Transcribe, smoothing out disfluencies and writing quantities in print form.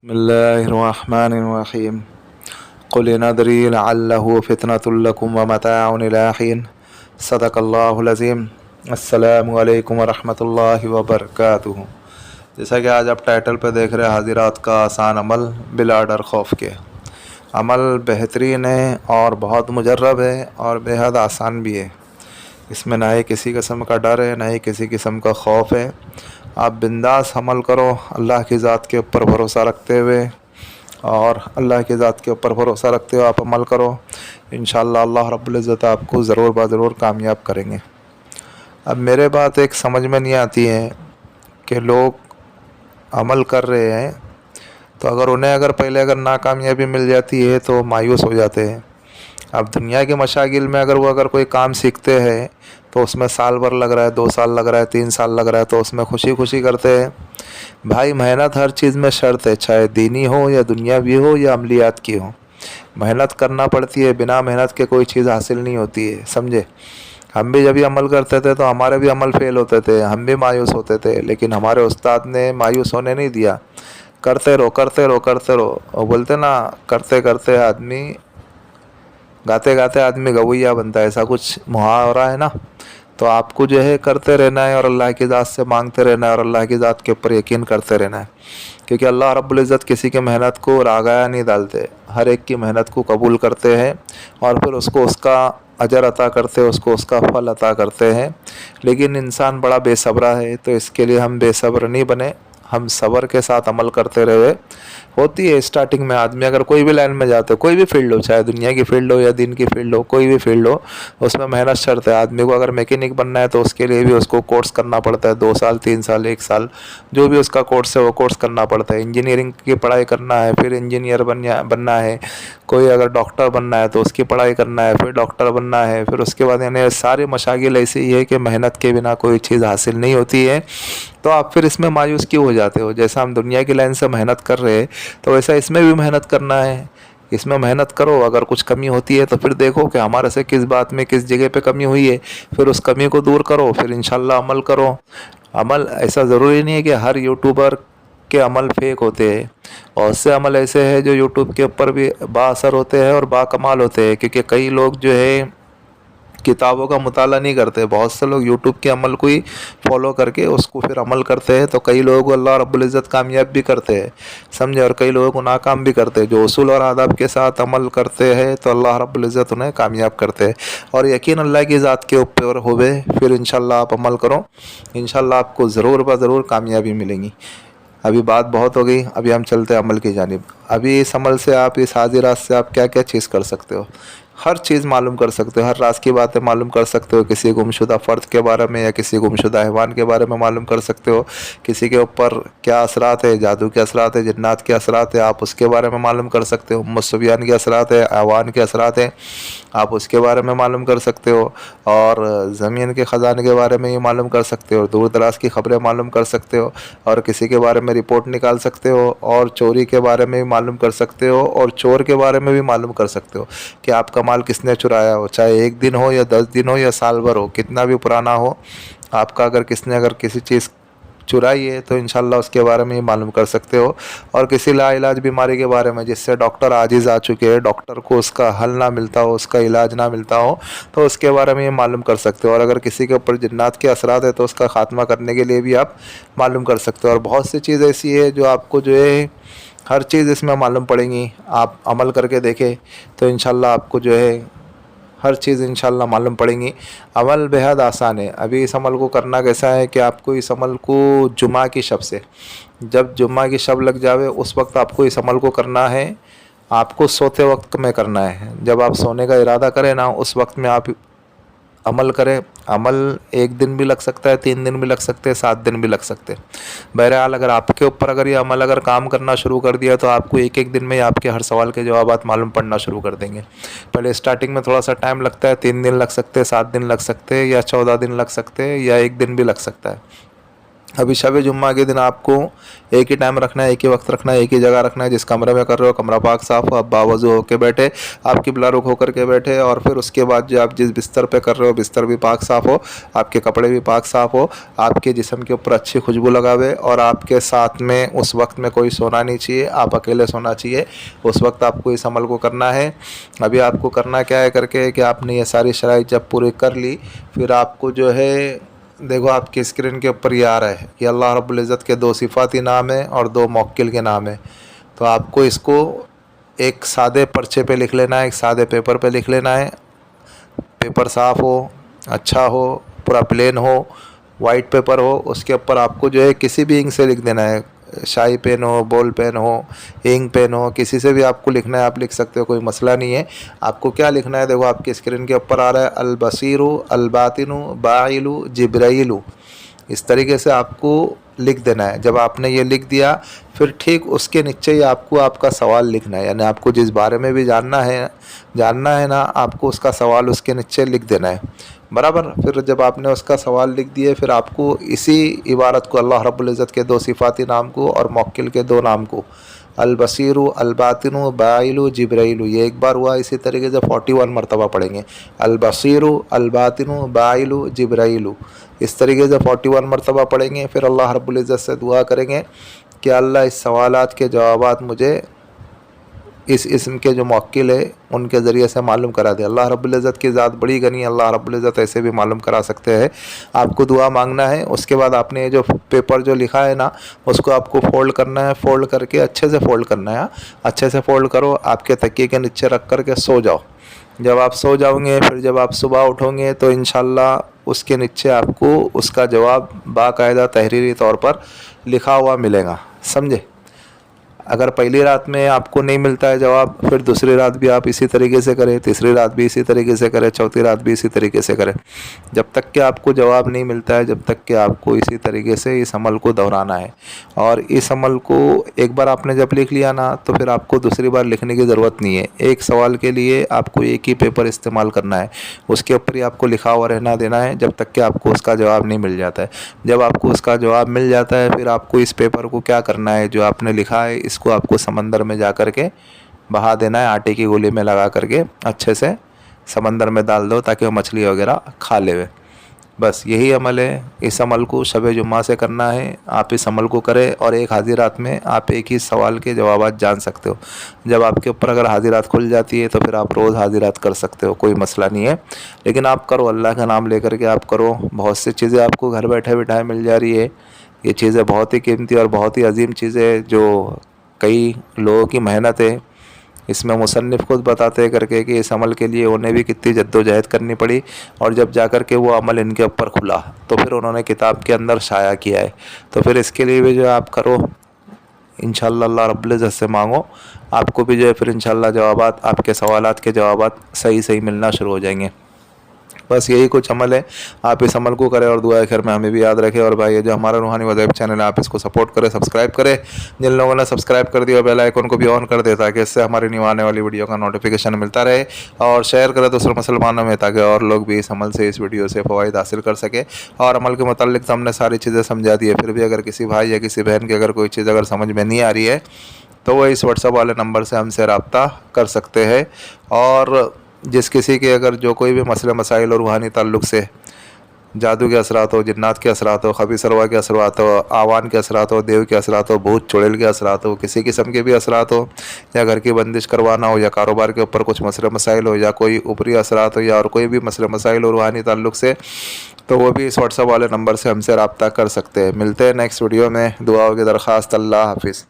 بسم الله الرحمن الرحيم. قل ندري لعله فتنة لكم ومتاع إلى حين. صدق اللہ العظیم. السلام علیکم ورحمۃ اللہ وبرکاتہ. جیسا کہ آج آپ ٹائٹل پہ دیکھ رہے حاضرات کا آسان عمل بلا ڈر خوف کے. عمل بہترین ہے اور بہت مجرب ہے اور بے حد آسان بھی ہے. اس میں نہ ہی کسی قسم کا ڈر ہے نہ ہی کسی قسم کا خوف ہے. آپ بنداس عمل کرو اللہ کی ذات کے اوپر بھروسہ رکھتے ہوئے، اور اللہ کی ذات کے اوپر بھروسہ رکھتے ہوئے آپ عمل کرو. انشاءاللہ اللہ رب العزت آپ کو ضرور کامیاب کریں گے. اب میرے بات ایک سمجھ میں نہیں آتی ہے کہ لوگ عمل کر رہے ہیں تو اگر پہلے ناکامیابی مل جاتی ہے تو مایوس ہو جاتے ہیں. اب دنیا کے مشاغل میں اگر کوئی کام سیکھتے ہیں تو اس میں سال بھر لگ رہا ہے، 2 سال لگ رہا ہے، 3 سال لگ رہا ہے، تو اس میں خوشی کرتے ہیں. بھائی محنت ہر چیز میں شرط ہے، چاہے دینی ہو یا دنیاوی ہو یا عملیات کی ہو. محنت کرنا پڑتی ہے، بنا محنت کے کوئی چیز حاصل نہیں ہوتی ہے، سمجھے. ہم بھی جب عمل کرتے تھے تو ہمارے بھی عمل فیل ہوتے تھے، ہم بھی مایوس ہوتے تھے، لیکن ہمارے استاد نے مایوس ہونے نہیں دیا. کرتے رہو. اور بولتے نا، کرتے کرتے آدمی گاتے گاتے آدمی گویا بنتا ہے، ایسا کچھ محاورہ ہے نا. تو آپ کو کرتے رہنا ہے اور اللہ کی ذات سے مانگتے رہنا ہے اور اللہ کی ذات کے اوپر یقین کرتے رہنا ہے. کیونکہ اللہ رب العزت کسی کی محنت کو راگایا نہیں ڈالتے، ہر ایک کی محنت کو قبول کرتے ہیں اور پھر اس کو اس کا اجر عطا کرتے ہیں، اس کو اس کا پھل عطا کرتے ہیں. لیکن انسان بڑا بے صبرا ہے، تو اس کے لیے ہم بے صبر نہیں بنے، ہم صبر کے ساتھ عمل کرتے رہے. ہوتی ہے اسٹارٹنگ میں آدمی اگر کوئی بھی لائن میں جاتے، کوئی بھی فیلڈ ہو، چاہے دنیا کی فیلڈ ہو یا دین کی فیلڈ ہو، کوئی بھی فیلڈ ہو، اس میں محنت شرط ہے. آدمی کو اگر میکینک بننا ہے تو اس کے لیے بھی اس کو کورس کرنا پڑتا ہے، 2 سال 3 سال 1 سال جو بھی اس کا کورس ہے وہ کورس کرنا پڑتا ہے. انجینئرنگ کی پڑھائی کرنا ہے، پھر انجینئر بننا ہے. کوئی اگر ڈاکٹر بننا ہے تو اس کی پڑھائی کرنا ہے، پھر ڈاکٹر بننا ہے. پھر اس کے بعد سارے مشاغل ایسے ہی ہے کہ محنت کے بنا کوئی چیز حاصل نہیں ہوتی ہے. تو آپ پھر اس میں مایوس کیوں ہو جاتے ہو؟ جیسا ہم دنیا کی لائن سے محنت کر رہے ہیں تو ویسا اس میں بھی محنت کرنا ہے. اس میں محنت کرو، اگر کچھ کمی ہوتی ہے تو پھر دیکھو کہ ہمارے سے کس بات میں کس جگہ پہ کمی ہوئی ہے، پھر اس کمی کو دور کرو، پھر انشاءاللہ عمل کرو. عمل ایسا ضروری نہیں ہے کہ ہر یوٹیوبر کے عمل فیک ہوتے ہیں. بہت سے عمل ایسے ہیں جو یوٹیوب کے اوپر بھی با اثر ہوتے ہیں اور با کمال ہوتے ہیں. کیونکہ کئی لوگ کتابوں کا مطالعہ نہیں کرتے، بہت سے لوگ یوٹیوب کے عمل کو ہی فالو کر کے اس کو پھر عمل کرتے ہیں. تو کئی لوگوں کو اللہ رب العزت کامیاب بھی کرتے ہیں، سمجھے، اور کئی لوگوں کو ناکام بھی کرتے ہیں. جو اصول اور آداب کے ساتھ عمل کرتے ہیں تو اللہ رب العزت انہیں کامیاب کرتے ہیں. اور یقین اللہ کی ذات کے اوپر ہوئے پھر انشاءاللہ آپ عمل کرو، انشاءاللہ آپ کو ضرور کامیابی ملیں گی. ابھی بات بہت ہو گئی، ابھی ہم چلتے ہیں عمل کی جانب. ابھی اس عمل سے آپ، اس حاضرات سے آپ کیا چیز کر سکتے ہو؟ ہر چیز معلوم کر سکتے ہو، ہر راز کی باتیں معلوم کر سکتے ہو. کسی گمشدہ فرد کے بارے میں یا کسی گمشدہ حیوان کے بارے میں معلوم کر سکتے ہو. کسی کے اوپر کیا اثرات ہے، جادو کے اثرات ہے، جنات کے اثرات ہے، آپ اس کے بارے میں معلوم کر سکتے ہو. مصبیان کے اثرات ہے، اعوان کے اثرات ہیں، آپ اس کے بارے میں معلوم کر سکتے ہو. اور زمین کے خزانے کے بارے میں یہ معلوم کر سکتے ہو، دور دراز کی خبریں معلوم کر سکتے ہو، اور کسی کے بارے میں رپورٹ نکال سکتے ہو. اور چوری کے بارے میں بھی معلوم کر سکتے ہو، اور چور کے بارے میں بھی معلوم کر سکتے ہو کہ آپ کا مال کس نے چرایا ہو، چاہے 1 دن ہو یا 10 دن ہو یا سال بھر ہو، کتنا بھی پرانا ہو آپ کا. اگر کسی چیز چرائی ہے تو انشاءاللہ اس کے بارے میں ہی معلوم کر سکتے ہو. اور کسی لا علاج بیماری کے بارے میں جس سے ڈاکٹر عاجز آ چکے ہیں، ڈاکٹر کو اس کا حل نہ ملتا ہو، اس کا علاج نہ ملتا ہو، تو اس کے بارے میں یہ معلوم کر سکتے ہو. اور اگر کسی کے اوپر جنات کے اثرات ہے تو اس کا خاتمہ کرنے کے لیے بھی آپ معلوم کر سکتے ہو. اور بہت سی چیز ایسی ہے جو آپ کو ہر چیز اس میں معلوم پڑیں گی. آپ عمل کر کے دیکھیں تو انشاءاللہ آپ کو ہر چیز انشاءاللہ معلوم پڑیں گی. عمل بے حد آسان ہے. ابھی اس عمل کو کرنا کیسا ہے کہ آپ کو اس عمل کو جمعہ کی شب سے، جب جمعہ کی شب لگ جاوے اس وقت آپ کو اس عمل کو کرنا ہے. آپ کو سوتے وقت میں کرنا ہے. جب آپ سونے کا ارادہ کریں نا، اس وقت میں آپ عمل کریں. عمل 1 دن بھی لگ سکتا ہے، 3 دن بھی لگ سکتے ہیں، 7 دن بھی لگ سکتے ہیں. بہرحال اگر آپ کے اوپر یہ عمل کام کرنا شروع کر دیا تو آپ کو ایک دن میں آپ کے ہر سوال کے جوابات معلوم پڑنا شروع کر دیں گے. پہلے اسٹارٹنگ میں تھوڑا سا ٹائم لگتا ہے، 3 دن لگ سکتے ہیں، 7 دن لگ سکتے ہیں، یا 14 دن لگ سکتے ہیں، یا 1 دن بھی لگ سکتا ہے. ابھی شب جمعہ کے دن آپ کو ایک ہی ٹائم رکھنا ہے، ایک ہی وقت رکھنا ہے، ایک ہی جگہ رکھنا ہے، جس کمرے میں کر رہے ہو کمرہ پاک صاف ہو، آپ باوضو ہو کے بیٹھے، آپ قبلہ رخ ہو کر کے بیٹھے، اور پھر اس کے بعد جو آپ جس بستر پہ کر رہے ہو بستر بھی پاک صاف ہو، آپ کے کپڑے بھی پاک صاف ہو، آپ کے جسم کے اوپر اچھی خوشبو لگاوے، اور آپ کے ساتھ میں اس وقت میں کوئی سونا نہیں چاہیے، آپ اکیلے سونا چاہیے، اس وقت آپ کو اس عمل کو کرنا ہے۔ ابھی آپ کو کرنا کیا ہے کر کے کہ آپ نے یہ ساری شرائط جب پورے کر لی، پھر آپ کو جو ہے دیکھو آپ کی اسکرین کے اوپر یہ آ رہا ہے کہ اللہ رب العزت کے 2 صفاتی نام ہیں اور 2 موکل کے نام ہیں، تو آپ کو اس کو ایک سادے پرچے پہ لکھ لینا ہے، ایک سادے پیپر پہ لکھ لینا ہے، پیپر صاف ہو، اچھا ہو، پورا پلین ہو، وائٹ پیپر ہو، اس کے اوپر آپ کو جو ہے کسی بھی انک سے لکھ دینا ہے، شائی پین ہو، بول پین ہو، انک پین ہو، کسی سے بھی آپ کو لکھنا ہے، آپ لکھ سکتے ہو، کوئی مسئلہ نہیں ہے۔ آپ کو کیا لکھنا ہے دیکھو آپ کی اسکرین کے اوپر آ رہا ہے البصیر الباطن باعل جبرائیل، اس طریقے سے آپ کو لکھ دینا ہے۔ جب آپ نے یہ لکھ دیا پھر ٹھیک اس کے نیچے ہی آپ کو آپ کا سوال لکھنا ہے، یعنی آپ کو جس بارے میں بھی جاننا ہے نا، آپ کو اس کا سوال اس کے نیچے لکھ دینا ہے، برابر۔ پھر جب آپ نے اس کا سوال لکھ دیے پھر آپ کو اسی عبارت کو اللہ رب العزت کے 2 صفاتی نام کو اور موکل کے 2 نام کو البصیر الباطن باعل جبرائیل، یہ ایک بار ہوا، اسی طریقے سے 41 مرتبہ پڑھیں گے البصیر الباطن باعل جبرائیل، اس طریقے سے 41 مرتبہ پڑھیں گے۔ پھر اللہ رب العزت سے دعا کریں گے کہ اللہ اس سوالات کے جوابات مجھے اس اسم کے جو موکل ہے ان کے ذریعے سے معلوم کرا دے۔ اللہ رب العزت کی ذات بڑی غنی ہے، اللہ رب العزت ایسے بھی معلوم کرا سکتے ہیں۔ آپ کو دعا مانگنا ہے، اس کے بعد آپ نے یہ جو پیپر جو لکھا ہے نا اس کو آپ کو فولڈ کرنا ہے، فولڈ کر کے اچھے سے فولڈ کرنا ہے، اچھے سے فولڈ کرو، آپ کے تکیے کے نیچے رکھ کر کے سو جاؤ۔ جب آپ سو جاؤ گے پھر جب آپ صبح اٹھو گے تو انشاءاللہ اس کے نیچے آپ کو اس کا جواب باقاعدہ تحریری طور پر لکھا ہوا ملے گا، سمجھے؟ اگر پہلی رات میں آپ کو نہیں ملتا ہے جواب پھر دوسری رات بھی آپ اسی طریقے سے کریں، تیسری رات بھی اسی طریقے سے کریں، چوتھی رات بھی اسی طریقے سے کریں، جب تک کہ آپ کو جواب نہیں ملتا ہے، جب تک کہ آپ کو اسی طریقے سے اس عمل کو دہرانا ہے۔ اور اس عمل کو ایک بار آپ نے جب لکھ لیا نا تو پھر آپ کو دوسری بار لکھنے کی ضرورت نہیں ہے، ایک سوال کے لیے آپ کو ایک ہی پیپر استعمال کرنا ہے، اس کے اوپر ہی آپ کو لکھا ہوا رہنا دینا ہے جب تک کہ آپ کو اس کا جواب نہیں مل جاتا ہے۔ جب آپ کو اس کا جواب مل جاتا ہے پھر آپ کو اس پیپر کو کیا کرنا ہے، جو آپ نے لکھا ہے اس کو آپ کو سمندر میں جا کر کے بہا دینا ہے، آٹے کی گولی میں لگا کر کے اچھے سے سمندر میں ڈال دو تاکہ وہ مچھلی وغیرہ کھا لے۔ بس یہی عمل ہے، اس عمل کو شب جمعہ سے کرنا ہے، آپ اس عمل کو کریں اور ایک حاضرات میں آپ ایک ہی سوال کے جوابات جان سکتے ہو۔ جب آپ کے اوپر اگر حاضرات کھل جاتی ہے تو پھر آپ روز حاضرات کر سکتے ہو، کوئی مسئلہ نہیں ہے، لیکن آپ کرو، اللہ کا نام لے کر کے آپ کرو، بہت سی چیزیں آپ کو گھر بیٹھے بٹھائے مل جا رہی ہے، یہ چیزیں بہت ہی قیمتی اور بہت ہی عظیم چیزیں جو کئی لوگوں کی محنت ہے، اس میں مصنف خود بتاتے کر کے کہ اس عمل کے لیے انہیں بھی کتنی جد و جہد کرنی پڑی، اور جب جا کر کے وہ عمل ان کے اوپر کھلا تو پھر انہوں نے کتاب کے اندر شائع کیا ہے، تو پھر اس کے لیے بھی جو آپ کرو انشاءاللہ اللہ رب العزت سے مانگو، آپ کو بھی جو ہے پھر انشاءاللہ جوابات، آپ کے سوالات کے جوابات صحیح ملنا شروع ہو جائیں گے۔ بس یہی کچھ عمل ہے، آپ اس عمل کو کریں اور دعائے خیر میں ہمیں بھی یاد رکھے۔ اور بھائی یہ جو ہمارا روحانی وظائف چینل ہے آپ اس کو سپورٹ کریں، سبسکرائب کریں، جن لوگوں نے سبسکرائب کر دیا بیل آئیکن کو بھی آن کر دے تاکہ اس سے ہماری نیو آنے والی ویڈیو کا نوٹیفیکیشن ملتا رہے، اور شیئر کریں دوسرے مسلمانوں میں تاکہ اور لوگ بھی اس عمل سے، اس ویڈیو سے فوائد حاصل کر سکے۔ اور عمل کے متعلق تو ہم نے ساری چیزیں سمجھا دی ہے، پھر بھی اگر کسی بھائی یا کسی بہن کی اگر کوئی چیز اگر سمجھ میں نہیں آ رہی ہے تو وہ اس واٹس ایپ والے نمبر سے ہم سے رابطہ کر سکتے ہیں۔ اور جس کسی کے اگر جو کوئی بھی مسئلے مسائل اور روحانی تعلق سے، جادو کے اثرات ہو، جنات کے اثرات ہو، خبیث ارواح کے اثرات ہو، آوان کے اثرات ہو، دیو کے اثرات ہو، بھوت چڑیل کے اثرات ہو، کسی قسم کے بھی اثرات ہو، یا گھر کی بندش کروانا ہو، یا کاروبار کے اوپر کچھ مسئلے مسائل ہو، یا کوئی اوپری اثرات ہو، یا اور کوئی بھی مسئلے مسائل ہو روحانی تعلق سے، تو وہ بھی اس واٹس ایپ والے نمبر سے ہم سے رابطہ کر سکتے ہیں۔ ملتے ہیں نیکسٹ ویڈیو میں، دعاؤں کی درخواست، اللہ حافظ۔